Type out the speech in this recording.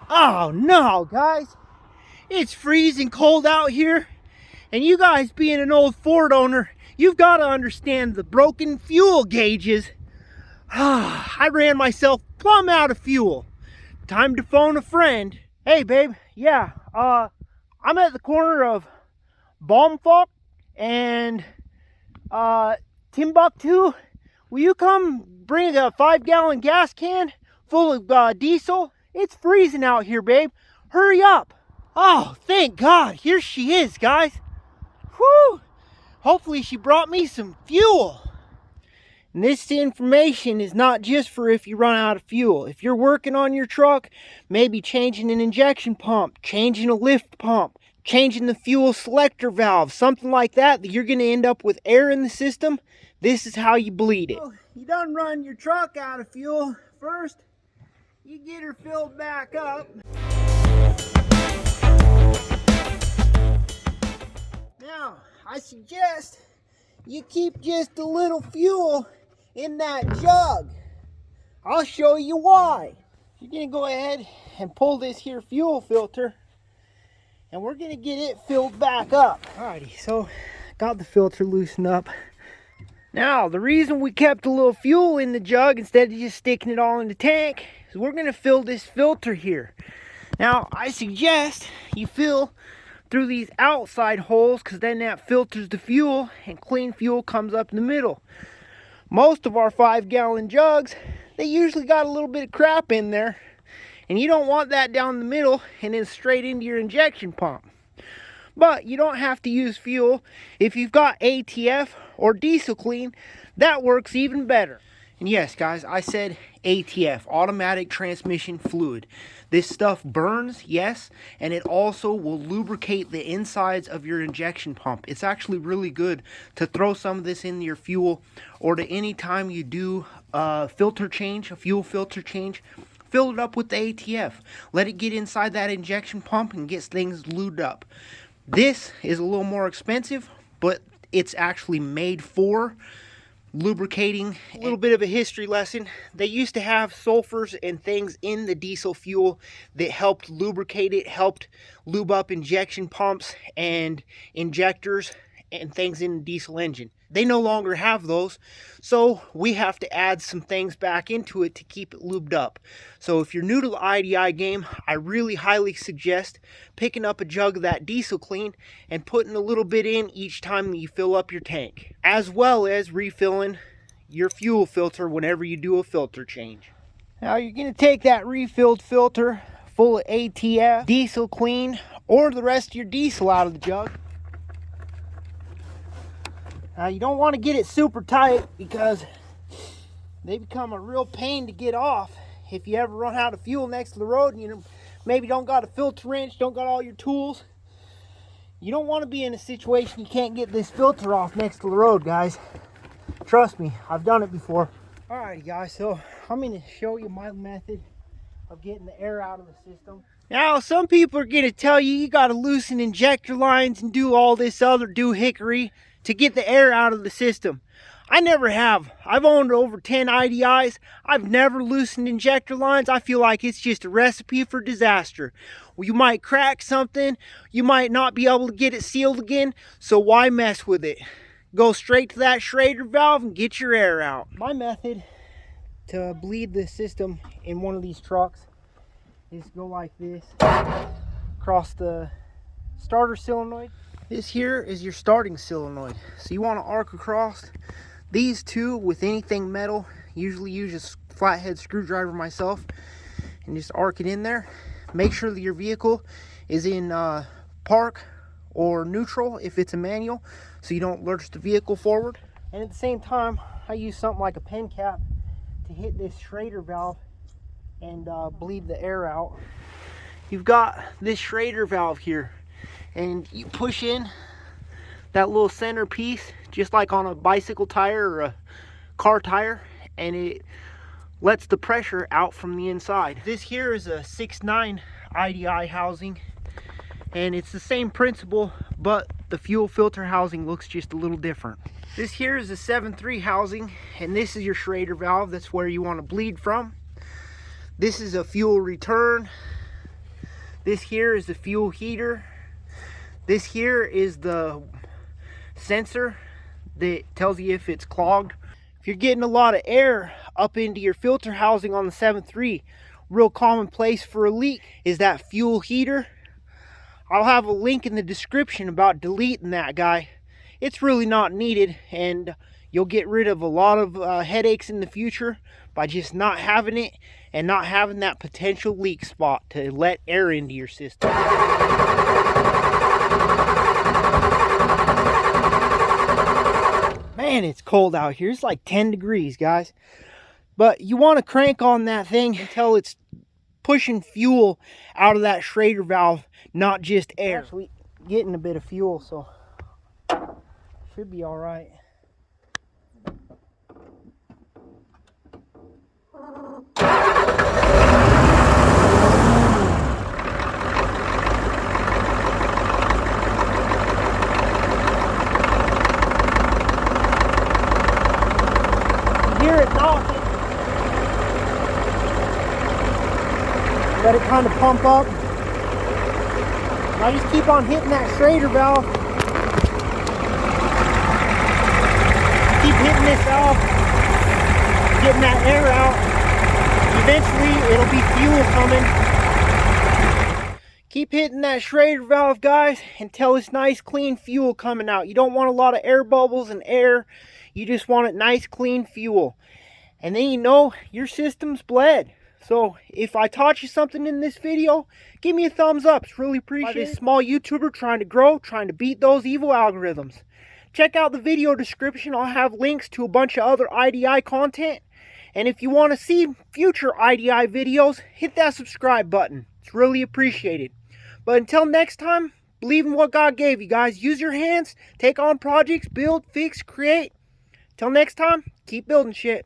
Oh no, guys. It's freezing cold out here. And you guys being an old Ford owner, you've got to understand the broken fuel gauges. I ran myself plumb out of fuel. Time to phone a friend. Hey babe, yeah, I'm at the corner of Baumfolk and Timbuktu. Will you come bring a 5-gallon gas can full of diesel? It's freezing out here, babe. Hurry up. Oh, thank God. Here she is, guys. Whew. Hopefully she brought me some fuel. And this information is not just for if you run out of fuel. If you're working on your truck, maybe changing an injection pump, changing a lift pump, changing the fuel selector valve, something like that, that you're going to end up with air in the system, this is how you bleed it. You done run your truck out of fuel. First, you get her filled back up. Now, I suggest you keep just a little fuel in that jug. I'll show you why. You're going to go ahead and pull this here fuel filter, and we're going to get it filled back up. Alrighty, so got the filter loosened up. Now, the reason we kept a little fuel in the jug instead of just sticking it all in the tank is we're going to fill this filter here. Now, I suggest you fill through these outside holes, because then that filters the fuel and clean fuel comes up in the middle. Most of our 5-gallon jugs, they usually got a little bit of crap in there, and you don't want that down the middle and then straight into your injection pump. But you don't have to use fuel. If you've got ATF or diesel clean, that works even better. And yes, guys, I said ATF, automatic transmission fluid. This stuff burns, yes, and it also will lubricate the insides of your injection pump. It's actually really good to throw some of this in your fuel, or to any time you do a filter change, a fuel filter change, fill it up with the ATF. Let it get inside that injection pump and get things lubed up. This is a little more expensive, but it's actually made for lubricating. A little bit of a history lesson. They used to have sulfurs and things in the diesel fuel that helped lubricate it, helped lube up injection pumps and injectors and things in the diesel engine. They no longer have those, so we have to add some things back into it to keep it lubed up. So if you're new to the IDI game, I really highly suggest picking up a jug of that diesel clean and putting a little bit in each time that you fill up your tank, as well as refilling your fuel filter whenever you do a filter change. Now you're going to take that refilled filter full of ATF, diesel clean, or the rest of your diesel out of the jug. You don't want to get it super tight, because they become a real pain to get off if you ever run out of fuel next to the road and you maybe don't got a filter wrench, don't got all your tools. You don't want to be in a situation you can't get this filter off next to the road, guys. Trust me, I've done it before. Alrighty guys, so I'm going to show you my method of getting the air out of the system. Now, some people are going to tell you got to loosen injector lines and do all this other doohickery to get the air out of the system. I never have. I've owned over 10 IDIs. I've never loosened injector lines. I feel like it's just a recipe for disaster. Well, you might crack something. You might not be able to get it sealed again. So why mess with it? Go straight to that Schrader valve and get your air out. My method to bleed the system in one of these trucks is go like this across the starter solenoid. This here is your starting solenoid. So you want to arc across these two with anything metal. Usually use a flathead screwdriver myself, and just arc it in there. Make sure that your vehicle is in park or neutral if it's a manual, so you don't lurch the vehicle forward. And at the same time, I use something like a pen cap to hit this Schrader valve and bleed the air out. You've got this Schrader valve here, and you push in that little center piece just like on a bicycle tire or a car tire, and it lets the pressure out from the inside. This here is a 6.9 IDI housing, and it's the same principle, but the fuel filter housing looks just a little different. This here is a 7.3 housing, and this is your Schrader valve. That's where you want to bleed from. This is a fuel return. This here is the fuel heater. This here is the sensor that tells you if it's clogged. If you're getting a lot of air up into your filter housing on the 7.3, real common place for a leak is that fuel heater. I'll have a link in the description about deleting that guy. It's really not needed, and you'll get rid of a lot of headaches in the future by just not having it and not having that potential leak spot to let air into your system. Man, it's cold out here. It's like 10 degrees, guys. But you want to crank on that thing until it's pushing fuel out of that Schrader valve, not just air. Actually getting a bit of fuel, so should be all right. You hear it knocking. Let it kind of pump up. I just keep on hitting that Schrader valve. Keep hitting this valve, getting that air out. Eventually it'll be fuel coming. Keep hitting that Schrader valve, guys, until it's nice clean fuel coming out. You don't want a lot of air bubbles and air. You just want it nice clean fuel. And then you know your system's bled. So if I taught you something in this video, give me a thumbs up. It's really appreciated. By this small YouTuber trying to grow, trying to beat those evil algorithms. Check out the video description. I'll have links to a bunch of other IDI content. And if you want to see future IDI videos, hit that subscribe button. It's really appreciated. But until next time, believe in what God gave you, guys. Use your hands, take on projects, build, fix, create. Till next time, keep building shit.